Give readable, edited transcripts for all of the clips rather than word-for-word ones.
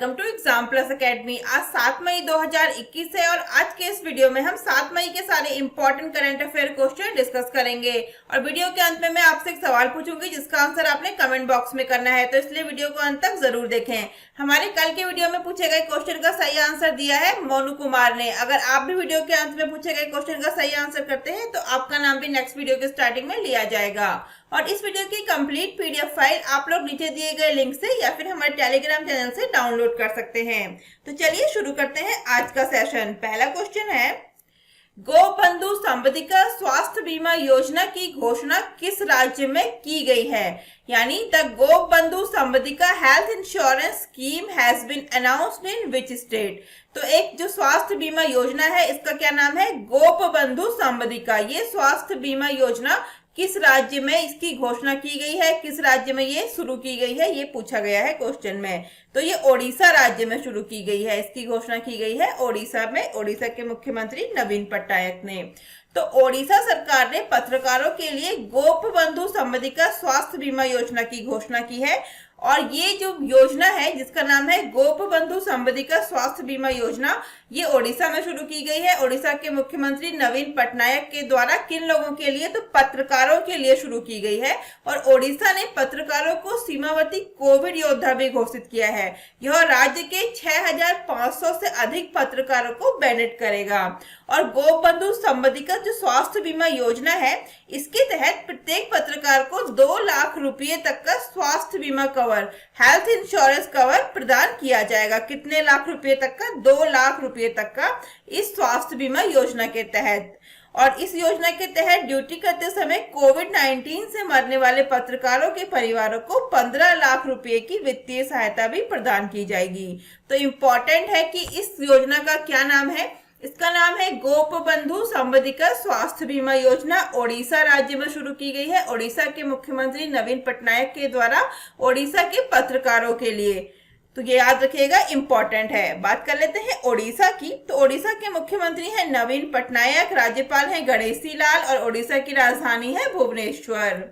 Welcome to exam plus academy. आज 7 मई 2021 है और आज के इस वीडियो में हम 7 मई के सारे important current affair question discuss करेंगे और वीडियो के अंत में मैं आपसे एक सवाल पूछूंगी जिसका आंसर आपने कमेंट बॉक्स में करना है, तो इसलिए वीडियो को अंत तक जरूर देखें। हमारे कल के वीडियो में पूछे गए क्वेश्चन का सही आंसर दिया है मोनू कुमार ने। अगर आप भी वीडियो के अंत में पूछे गए क्वेश्चन का सही आंसर करते हैं तो आपका नाम भी नेक्स्ट वीडियो के स्टार्टिंग में लिया जाएगा। और इस वीडियो की कंप्लीट पीडीएफ फाइल आप लोग नीचे दिए गए लिंक से या फिर हमारे टेलीग्राम चैनल से डाउनलोड कर सकते हैं। तो चलिए शुरू करते हैं आज का सेशन। पहला क्वेश्चन है, गोबंधु संबंधिका स्वास्थ्य बीमा योजना की घोषणा किस राज्य में की गई है? यानी the Gobandhu Sambadika health insurance scheme has been announced in which state? तो एक जो स्वास्थ्य बीमा योजना है इसका क्या नाम है? गोपबंधु संबंधिका। ये स्वास्थ्य बीमा योजना किस राज्य में इसकी घोषणा की गई है, किस राज्य में ये शुरू की गई है, ये पूछा गया है क्वेश्चन में। तो ये ओडिशा राज्य में शुरू की गई है, इसकी घोषणा की गई है ओडिशा में, ओडिशा के मुख्यमंत्री नवीन पटनायक ने। तो ओडिशा सरकार ने पत्रकारों के लिए गोपबंधु संबंधिका स्वास्थ्य बीमा योजना की घोषणा की है और ये जो योजना है जिसका नाम है गोपबंधु संबंधिका स्वास्थ्य बीमा योजना, ये ओडिशा में शुरू की गई है। ओडिशा के मुख्यमंत्री नवीन पटनायक के द्वारा किन लोगों के लिए? तो पत्रकारों के लिए शुरू की गई है और ओडिशा ने पत्रकारों को सीमावर्ती कोविड योद्धा भी घोषित किया है। यह राज्य के 6500 से अधिक पत्रकारों को बेनिफिट करेगा। और गोपबंधु संबंधिका जो स्वास्थ्य बीमा योजना है इसके तहत प्रत्येक पत्रकार को 2 लाख रुपए तक का स्वास्थ्य बीमा कवर, हेल्थ इंश्योरेंस कवर प्रदान किया जाएगा। कितने लाख रुपए तक का? 2 लाख रुपए तक का इस स्वास्थ्य बीमा योजना के तहत। और इस योजना के तहत ड्यूटी करते समय कोविड-19 से मरने वाले पत्रकारों के परिवारों को 15 लाख रुपए की वित्तीय सहायता भी प्रदान की जाएगी। तो इम्पोर्टेंट है कि इस योजना का क्या नाम है? इसका नाम है गोपबंधु संबंधिका स्वास्थ्य बीमा योजना। ओडिशा राज्य में शुरू की गई है, ओडिशा के मुख्यमंत्री नवीन पटनायक के द्वारा ओडिशा के पत्रकारों के लिए। तो ये याद रखिएगा, इंपॉर्टेंट है। बात कर लेते हैं ओडिशा की। तो ओडिशा के मुख्यमंत्री हैं नवीन पटनायक, राज्यपाल हैं गणेशी लाल और ओडिशा की राजधानी है भुवनेश्वर।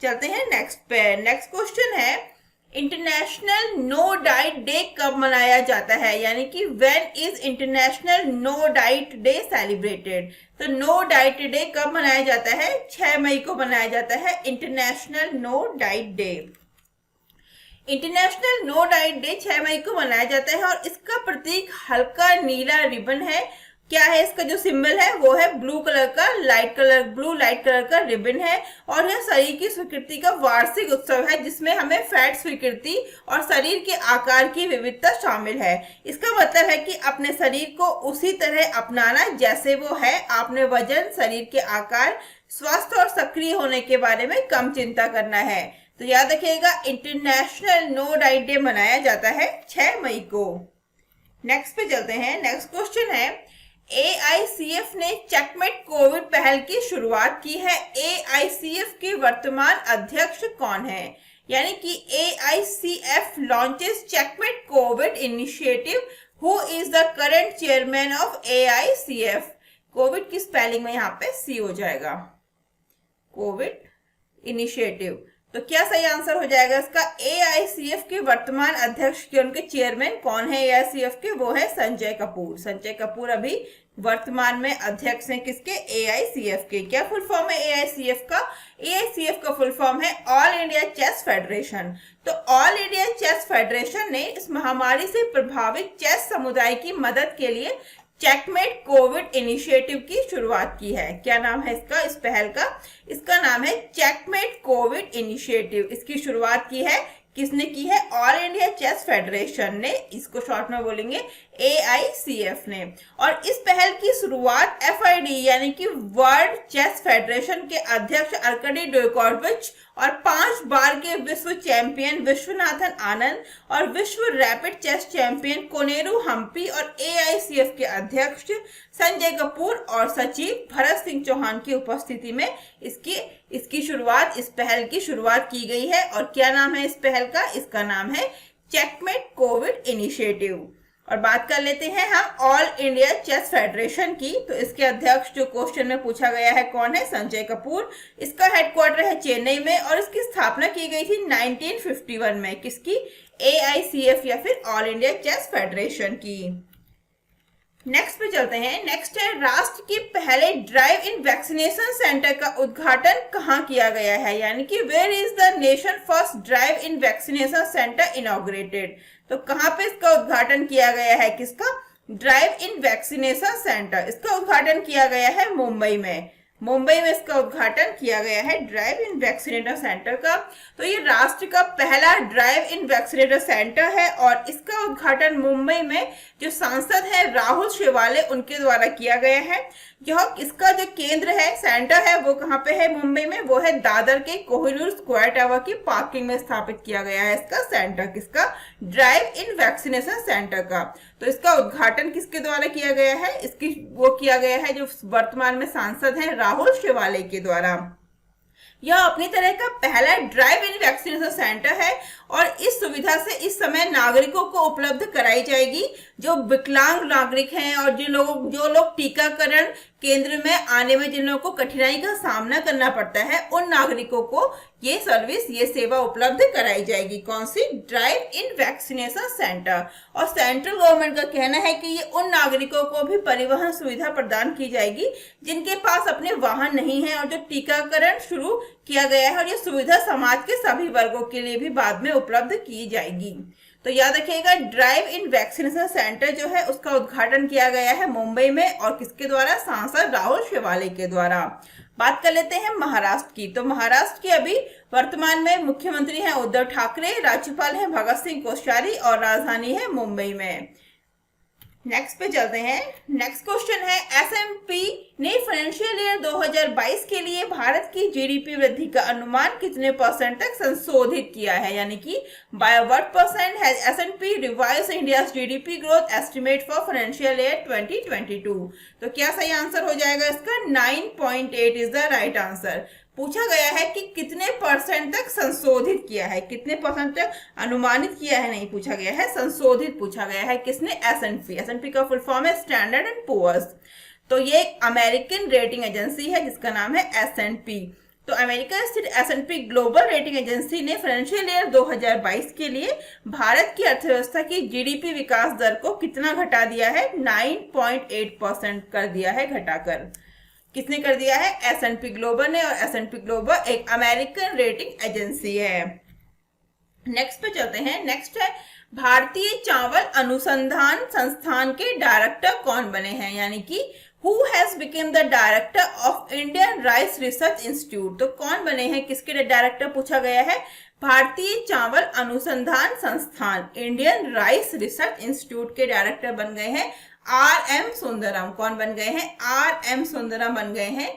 चलते हैं नेक्स्ट पे। नेक्स्ट क्वेश्चन है, इंटरनेशनल नो डाइट डे कब मनाया जाता है? यानी कि when is international no diet day celebrated? तो नो डाइट डे कब मनाया जाता है? 6 मई को मनाया जाता है international no diet day. International no diet day 6 मई को मनाया जाता है और इसका प्रतीक हल्का नीला रिबन है। क्या है इसका जो सिंबल है? वो है ब्लू कलर का लाइट कलर का रिबन है और यह शरीर की स्वीकृति का वार्षिक उत्सव है जिसमें हमें फैट स्वीकृति और शरीर के आकार की विविधता शामिल है। इसका मतलब है कि अपने शरीर को उसी तरह अपनाना जैसे वो है। आपने वजन, शरीर के आकार, स्वस्थ और सक्रिय होने के बारे में कम चिंता करना है। तो याद रखिएगा, इंटरनेशनल नो डाइट डे मनाया जाता है 6 मई को। नेक्स्ट पे चलते हैं। नेक्स्ट क्वेश्चन है, AICF ने चेकमेट कोविड पहल की शुरुआत की है। AICF के वर्तमान अध्यक्ष कौन है? यानी कि AICF launches checkmate Covid initiative. Who is the current chairman of AICF? Covid की स्पेलिंग में यहाँ पे C हो जाएगा, कोविड इनिशिएटिव। तो क्या सही आंसर हो जाएगा इसका? AICF के वर्तमान अध्यक्ष के, उनके चेयरमैन कौन है AICF के? वो है संजय कपूर। संजय कपूर अभी वर्तमान में अध्यक्ष हैं किसके? AICF के। क्या फुल फॉर्म है AICF का? AICF का फुल फॉर्म है ऑल इंडिया चेस फेडरेशन। तो ऑल इंडिया चेस फेडरेशन ने इस महामारी से प्रभावित चेस समुदाय की मदद के लिए चेकमेट कोविड इनिशिएटिव की शुरुआत की है। क्या नाम है इसका, इस पहल का? इसका नाम है चेकमेट कोविड इनिशिएटिव। इसकी शुरुआत की है, किसने की है? ऑल इंडिया चेस फेडरेशन ने, इसको शॉर्ट में बोलेंगे AICF ने। और इस पहल की शुरुआत FID यानी कि वर्ल्ड चेस फेडरेशन के अध्यक्ष अर्कडी डोइकोविच और 5 बार के विश्व चैंपियन विश्वनाथन आनंद और विश्व rapid chess champion Koneru Humpy और AICF के अध्यक्ष संजय कपूर और सचिव भरत सिंह चौहान की उपस्थिति में इसकी शुरुआत, इस पहल की शुरुआत की गई है। और क्या नाम है इस पहल का? इसका नाम है चेकमेट कोविड इनिशिएटिव। और बात कर लेते हैं हम ऑल इंडिया चेस फेडरेशन की। तो इसके अध्यक्ष जो क्वेश्चन में पूछा गया है कौन है? संजय कपूर। इसका हेडक्वार्टर है चेन्नई में और इसकी स्थापना की गई थी 1951 में। किसकी? AICF या फिर ऑल इंडिया चेस फेडरेशन की। नेक्स्ट पे चलते हैं। नेक्स्ट है, राष्ट्र के पहले ड्राइव इन वैक्सीनेशन सेंटर का उद्घाटन कहाँ किया गया है, यानी कि where is the nation first drive in vaccination centre inaugurated. तो कहाँ पे इसका उद्घाटन किया गया है, किसका, ड्राइव इन वैक्सीनेशन सेंटर। इसका उद्घाटन किया गया है मुंबई में। मुंबई में इसका उद्घाटन किया गया है ड्राइव इन वैक्सीनेटर सेंटर का। तो ये राष्ट्र का पहला ड्राइव इन वैक्सीनेटर सेंटर है और इसका उद्घाटन मुंबई में जो सांसद है राहुल शेवाले उनके द्वारा किया गया है। यह इसका जो केंद्र है, सेंटर है, वो कहाँ पे है मुंबई में, वो है दादर के कोहिनूर स्क्वायर टावर की पार्किंग में स्थापित किया गया है इसका सेंटर, किसका, ड्राइव इन वैक्सीनेशन सेंटर का। तो इसका उद्घाटन किसके द्वारा किया गया है, इसकी वो किया गया है जो वर्तमान में सांसद हैं राहुल शेवाले के द्वारा। यह अपनी तरह का पहला ड्राइव इन वैक्सीनेशन सेंटर है और इस सुविधा से इस समय नागरिकों को उपलब्ध कराई जाएगी जो विकलांग नागरिक हैं और जो लोग टीकाकरण केंद्र में आने में जिन लोगों को कठिनाई का सामना करना पड़ता है, उन नागरिकों को ये सर्विस, ये सेवा उपलब्ध कराई जाएगी। कौन सी, ड्राइव इन वैक्सीनेशन सेंटर। और सेंट्रल गवर्नमेंट का कहना है कि ये उन नागरिकों को भी परिवहन सुविधा प्रदान की जाएगी जिनके पास अपने वाहन नहीं है और जो टीकाकरण शुरू किया गया है, और ये सुविधा समाज के सभी वर्गों के लिए भी बाद में उपलब्ध की जाएगी। तो याद रखिएगा, ड्राइव इन वैक्सीनेशन सेंटर जो है उसका उद्घाटन किया गया है मुंबई में और किसके द्वारा, सांसद राहुल शेवाले के द्वारा। बात कर लेते हैं महाराष्ट्र की। तो महाराष्ट्र के अभी वर्तमान में मुख्यमंत्री हैं उद्धव ठाकरे, राज्यपाल हैं भगत सिंह कोश्यारी और राजधानी है मुंबई में। नेक्स्ट पे चलते हैं। नेक्स्ट क्वेश्चन है, एसएनपी ने फाइनेंशियल ईयर 2022 के लिए भारत की जीडीपी वृद्धि का अनुमान कितने परसेंट तक संशोधित किया है, यानी कि by what percent has S&P revised India's GDP growth estimate for financial year 2022। तो क्या सही आंसर हो जाएगा इसका, 9.8 इज द राइट आंसर। पूछा गया है कि कितने परसेंट तक संशोधित किया है, कितने परसेंट तक अनुमानित किया है, नहीं पूछा गया है, संशोधित पूछा गया है। किसने, एसएनपी। एसएनपी का फुल फॉर्म है स्टैंडर्ड एंड पुअर्स। तो ये एक अमेरिकन रेटिंग एजेंसी है जिसका नाम है एसएनपी। तो अमेरिका स्थित एसएनपी ग्लोबल रेटिंग एजेंसी ने फाइनेंशियल ईयर 2022 के लिए भारत की अर्थव्यवस्था की जीडीपी विकास दर को कितना घटा दिया है, 9.8% कर दिया है घटाकर। किसने कर दिया है, एसएनपी ग्लोबल ने, और एसएनपी ग्लोबल एक अमेरिकन रेटिंग एजेंसी है। नेक्स्ट पे चलते हैं। नेक्स्ट है, भारतीय चावल अनुसंधान संस्थान के डायरेक्टर कौन बने हैं, यानी कि who has became the director of Indian rice research institute. तो कौन बने हैं, किसके डायरेक्टर पूछा गया है, भारतीय चावल अनुसंधान संस्थान इंडियन राइस रिसर्च इंस्टीट्यूट के डायरेक्टर बन गए हैं आर.एम. सुंदरम। कौन बन गए हैं, आर.एम. सुंदरम बन गए हैं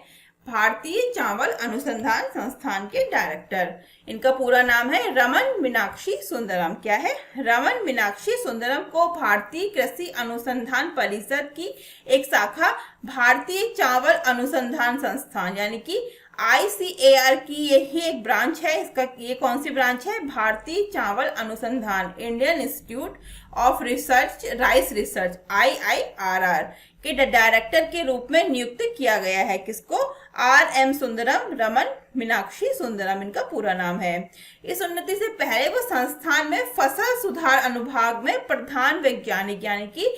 भारतीय चावल अनुसंधान संस्थान के डायरेक्टर। इनका पूरा नाम है रमन मीनाक्षी सुंदरम। क्या है, रमन मीनाक्षी सुंदरम को भारतीय कृषि अनुसंधान परिषद की एक शाखा भारतीय चावल अनुसंधान संस्थान यानी कि ICAR की यही एक ब्रांच है। इसका ये कौन सी ब्रांच है, भारतीय चावल अनुसंधान Indian institute of research rice research IIRR के डायरेक्टर के रूप में नियुक्त किया गया है। किसको, आर.एम. सुंदरम, रमन मीनाक्षी सुंदरम इनका पूरा नाम है। इस उन्नति से पहले वो संस्थान में फसल सुधार अनुभाग में प्रधान वैज्ञानिक यानी कि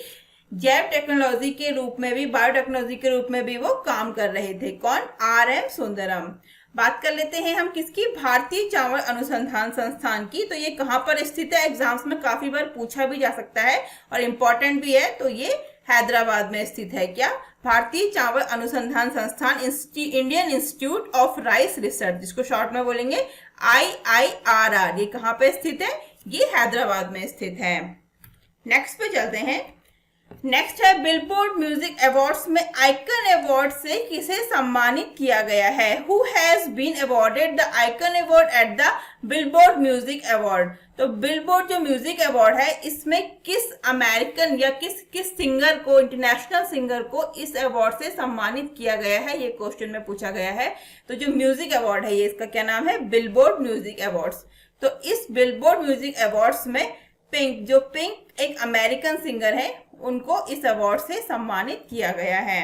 जैव टेक्नोलॉजी के रूप में भी, बायोटेक्नोलॉजी के रूप में भी वो काम कर रहे थे। कौन, आर.एम. सुंदरम। बात कर लेते हैं हम किसकी, भारतीय चावल अनुसंधान संस्थान की। तो ये कहाँ पर स्थित है, एग्जाम्स में काफी बार पूछा भी जा सकता है और इम्पोर्टेंट भी है। तो ये हैदराबाद में स्थित है। क्या, भारतीय चावल अनुसंधान संस्थान Indian institute of rice research, जिसको शॉर्ट में बोलेंगे IIRR। ये कहाँ पे स्थित है, ये हैदराबाद में स्थित है। नेक्स्ट पे चलते हैं। नेक्स्ट है, बिलबोर्ड म्यूजिक अवार्ड्स में आइकन अवार्ड से किसे सम्मानित किया गया है, who has been awarded the icon award at the Billboard music award. तो बिलबोर्ड जो म्यूजिक अवार्ड है इसमें किस अमेरिकन या किस सिंगर को, इंटरनेशनल सिंगर को इस अवार्ड से सम्मानित किया गया है, ये क्वेश्चन में पूछा गया है। तो जो म्यूजिक अवार्ड है ये, इसका क्या नाम है, बिलबोर्ड म्यूजिक अवार्ड्स। तो इस बिलबोर्ड म्यूजिक अवार्ड्स में पिंक एक अमेरिकन सिंगर है, उनको इस अवार्ड से सम्मानित किया गया है।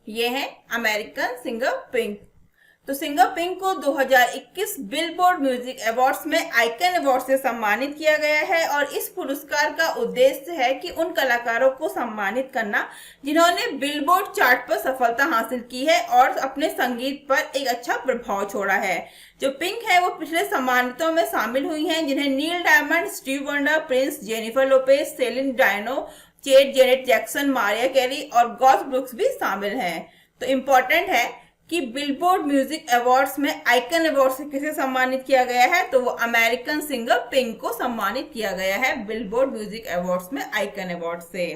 ये है अमेरिकन सिंगर पिंक। तो सिंगर पिंक को 2021 बिलबोर्ड म्यूजिक अवार्ड्स में आइकन अवार्ड से सम्मानित किया गया है और इस पुरस्कार का उद्देश्य है कि उन कलाकारों को सम्मानित करना जिन्होंने बिलबोर्ड चार्ट पर सफलता हासिल की है और अपने संगीत पर एक अच्छा प्रभाव छोड़ा है। जो पिंक है वो पिछले सम्मानितों में शामिल हुई हैं, जिन्हें Neil Diamond, Stevie Wonder, Prince, Jennifer Lopez, Celine Dion, Cher Janet Jackson, Mariah Carey और गॉथ ब्रुक्स भी शामिल हैं। तो इम्पोर्टेंट है कि बिलबोर्ड म्यूजिक अवार्ड्स में आइकन अवार्ड से किसे सम्मानित किया गया है, तो वो अमेरिकन सिंगर पिंक को सम्मानित किया गया है बिलबोर्ड म्यूजिक अवार्ड्स में आइकन अवार्ड से।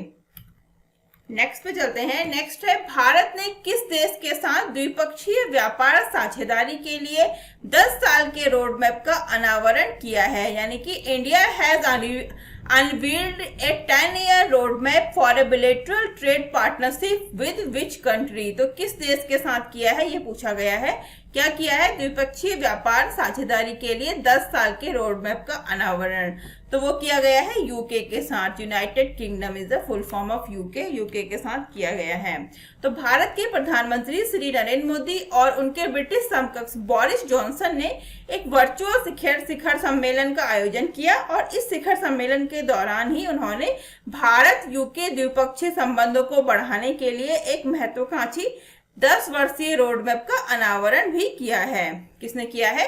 नेक्स्ट पे चलते हैं। नेक्स्ट है, भारत ने किस देश के साथ द्विपक्षीय व्यापार साझेदारी के लिए 10 साल के रोड मैप का अनावरण किया है, यानी कि India has unveiled a 10-year roadmap for a bilateral trade partnership with which country। तो किस देश के साथ किया है ये पूछा गया है। क्या किया है? द्विपक्षीय व्यापार साझेदारी के लिए 10 साल के रोड मैप का अनावरण। तो वो किया गया है यूके के साथ। United kingdom is the full form of UK के साथ किया गया है। तो भारत के प्रधानमंत्री श्री नरेंद्र मोदी और उनके ब्रिटिश समकक्ष बोरिस जॉनसन ने एक वर्चुअल शिखर सम्मेलन का आयोजन किया और इस शिखर सम्मेलन के दौरान ही उन्होंने भारत यूके द्विपक्षीय संबंधों को बढ़ाने के लिए एक महत्वाकांक्षी 10 वर्षीय रोड मैप का अनावरण भी किया है। किसने किया है?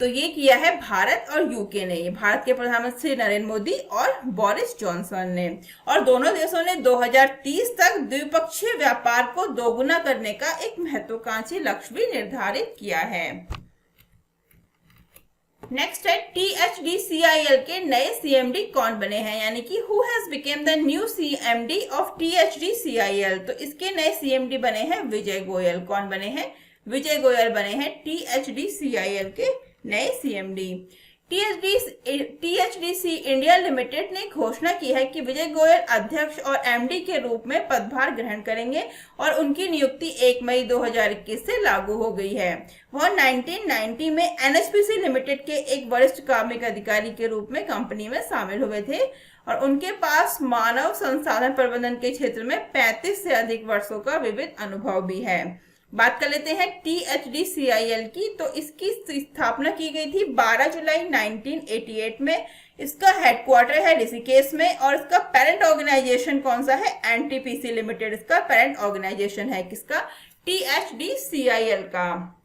तो ये किया है भारत और यूके ने। भारत के प्रधानमंत्री नरेंद्र मोदी और बोरिस जॉनसन ने। और दोनों देशों ने 2030 तक द्विपक्षीय व्यापार को दोगुना करने का एक महत्वाकांक्षी लक्ष्य भी निर्धारित किया है। नेक्स्ट है, THDCIL के नए CMD कौन बने हैं, यानी कि who has became the new CMD of THDCIL। तो इसके नए CMD बने हैं विजय गोयल। कौन बने हैं? विजय गोयल बने हैं THDCIL के नए CMD। THDC इंडिया लिमिटेड ने घोषणा की है कि विजय गोयल अध्यक्ष और MD के रूप में पदभार ग्रहण करेंगे और उनकी नियुक्ति 1 मई 2021 से लागू हो गई है। वह 1990 में NHPC लिमिटेड के एक वरिष्ठ कार्मिक अधिकारी के रूप में कंपनी में शामिल हुए थे और उनके पास मानव संसाधन प्रबंधन के क्षेत्र में 35 से अधिक वर्षों का विविध अनुभव भी है। बात कर लेते हैं THDCIL की। तो इसकी स्थापना की गई थी 12 जुलाई 1988 में। इसका हेडक्वार्टर है ऋषिकेश में और इसका पेरेंट ऑर्गेनाइजेशन कौन सा है? NTPC लिमिटेड इसका पेरेंट ऑर्गेनाइजेशन है। किसका? THDCIL का।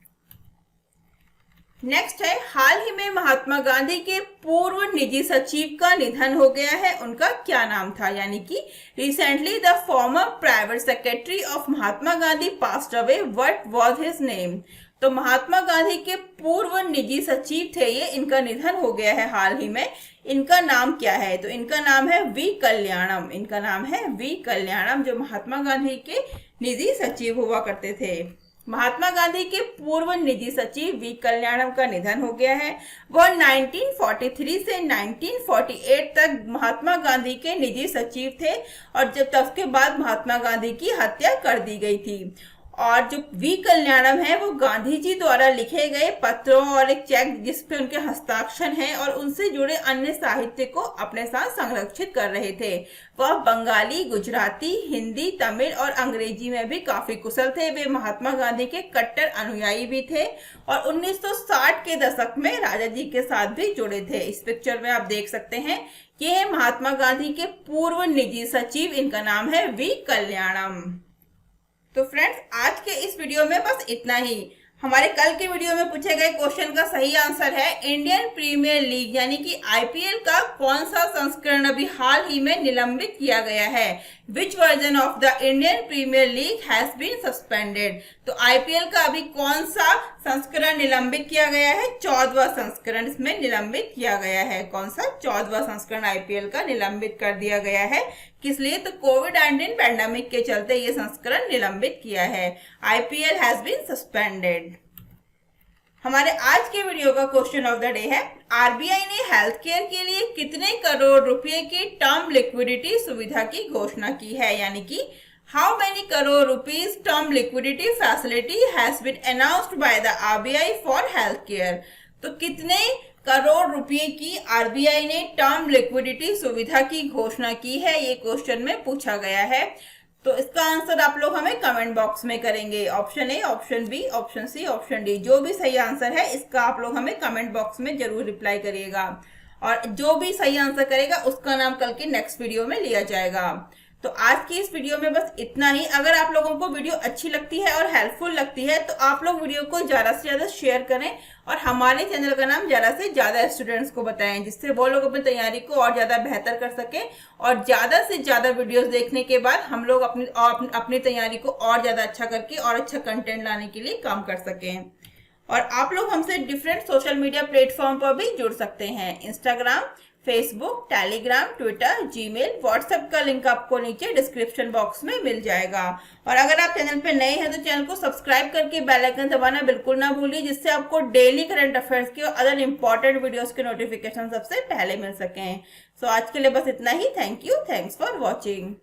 नेक्स्ट है, हाल ही में महात्मा गांधी के पूर्व निजी सचिव का निधन हो गया है। उनका क्या नाम था? यानी कि recently the former private secretary of Mahatma Gandhi passed away, what was his name. तो महात्मा गांधी के पूर्व निजी सचिव थे ये, इनका निधन हो गया है हाल ही में। इनका नाम क्या है? तो इनका नाम है वी कल्याणम। इनका नाम है वी कल्याणम, जो महात्मा गांधी के निजी सचिव हुआ करते थे। महात्मा गांधी के पूर्व निजी सचिव वी कल्याणम का निधन हो गया है। वह 1943 से 1948 तक महात्मा गांधी के निजी सचिव थे और जब तब के बाद महात्मा गांधी की हत्या कर दी गई थी। और जो वी कल्याणम है वो गांधी जी द्वारा लिखे गए पत्रों और एक चेक जिसपे उनके हस्ताक्षर हैं और उनसे जुड़े अन्य साहित्य को अपने साथ संरक्षित कर रहे थे। वह बंगाली, गुजराती, हिंदी, तमिल और अंग्रेजी में भी काफी कुशल थे। वे महात्मा गांधी के कट्टर अनुयायी भी थे और 1960 के दशक में राजा जी के साथ भी जुड़े थे। इस पिक्चर में आप देख सकते हैं, ये है महात्मा गांधी के पूर्व निजी सचिव। इनका नाम है वी कल्याणम। तो फ्रेंड्स, आज के इस वीडियो में बस इतना ही। हमारे कल के वीडियो में पूछे गए क्वेश्चन का सही आंसर है इंडियन प्रीमियर लीग यानी कि IPL का कौन सा संस्करण अभी हाल ही में निलंबित किया गया है। Which version of the Indian Premier League has been suspended. तो IPL का अभी कौन सा संस्करण निलंबित किया गया है? 14वां संस्करण इसमें निलंबित किया गया है। कौन सा? 14वां संस्करण IPL का निलंबित कर दिया गया है। किस लिए? तो कोविड-19 पैंडेमिक के चलते ये संस्करण निलंबित किया है। IPL has been suspended. हमारे आज के वीडियो का क्वेश्चन ऑफ द डे है, RBI ने हेल्थ केयर के लिए कितने करोड़ रुपए की टर्म लिक्विडिटी सुविधा की घोषणा की है। यानी कि how many crore rupees term liquidity facility has been announced by the RBI for health care. तो कितने करोड़ रुपए की RBI ने टर्म लिक्विडिटी सुविधा की घोषणा की है, ये क्वेश्चन में पूछा गया है। तो इसका आंसर आप लोग हमें कमेंट बॉक्स में करेंगे। Option A, option B, option C, option D, जो भी सही आंसर है इसका आप लोग हमें कमेंट बॉक्स में जरूर रिप्लाई करिएगा। और जो भी सही आंसर करेगा उसका नाम कल की नेक्स्ट वीडियो में लिया जाएगा। तो आज की इस वीडियो में बस इतना ही। अगर आप लोगों को वीडियो अच्छी लगती है और हेल्पफुल लगती है तो आप लोग वीडियो को ज्यादा से ज्यादा शेयर करें और हमारे चैनल का नाम ज्यादा से ज्यादा स्टूडेंट्स को बताएं, जिससे वो लोग अपनी तैयारी को और ज्यादा बेहतर कर सकें और ज्यादा से ज्यादा वीडियोस देखने के बाद हम लोग अपनी तैयारी को और ज्यादा अच्छा करके और अच्छा कंटेंट लाने के लिए काम कर सकें। और आप लोग हमसे डिफरेंट सोशल मीडिया प्लेटफॉर्म पर भी जुड़ सकते हैं। Instagram, Facebook, Telegram, Twitter, Gmail, WhatsApp का लिंक आपको नीचे डिस्क्रिप्शन बॉक्स में मिल जाएगा। और अगर आप चैनल पे नए हैं तो चैनल को सब्सक्राइब करके बेल आइकन दबाना बिल्कुल ना भूलिए, जिससे आपको डेली करंट अफेयर्स की और अदर इंपॉर्टेंट वीडियोस के नोटिफिकेशन सबसे पहले मिल सकें। सो आज के लिए बस इतना ही। Thank you, thanks for watching.